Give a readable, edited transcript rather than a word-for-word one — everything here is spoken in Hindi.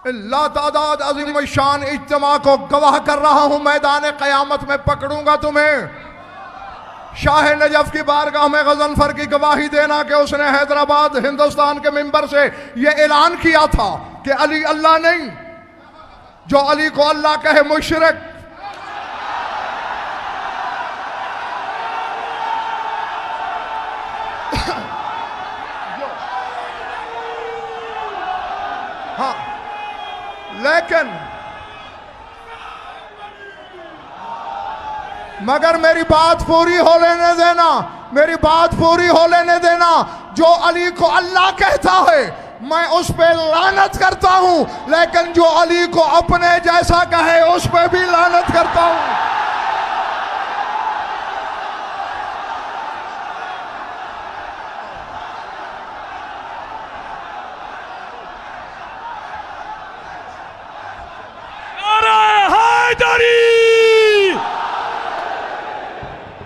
ला तादाद अजीम शान इज्तिमा को गवाह कर रहा हूं, मैदान क़यामत में पकड़ूंगा तुम्हें। शाह नजफ की बारगाह में गजनफर की गवाही देना कि उसने हैदराबाद हिंदुस्तान के मिंबर से यह ऐलान किया था कि अली अल्लाह नहीं, जो अली को अल्लाह कहे मुशरिक। हाँ, लेकिन मगर मेरी बात पूरी हो लेने देना, मेरी बात पूरी हो लेने देना। जो अली को अल्लाह कहता है मैं उस पे लानत करता हूं, लेकिन जो अली को अपने जैसा कहे उस पे भी लानत करता हूं। हैदरी।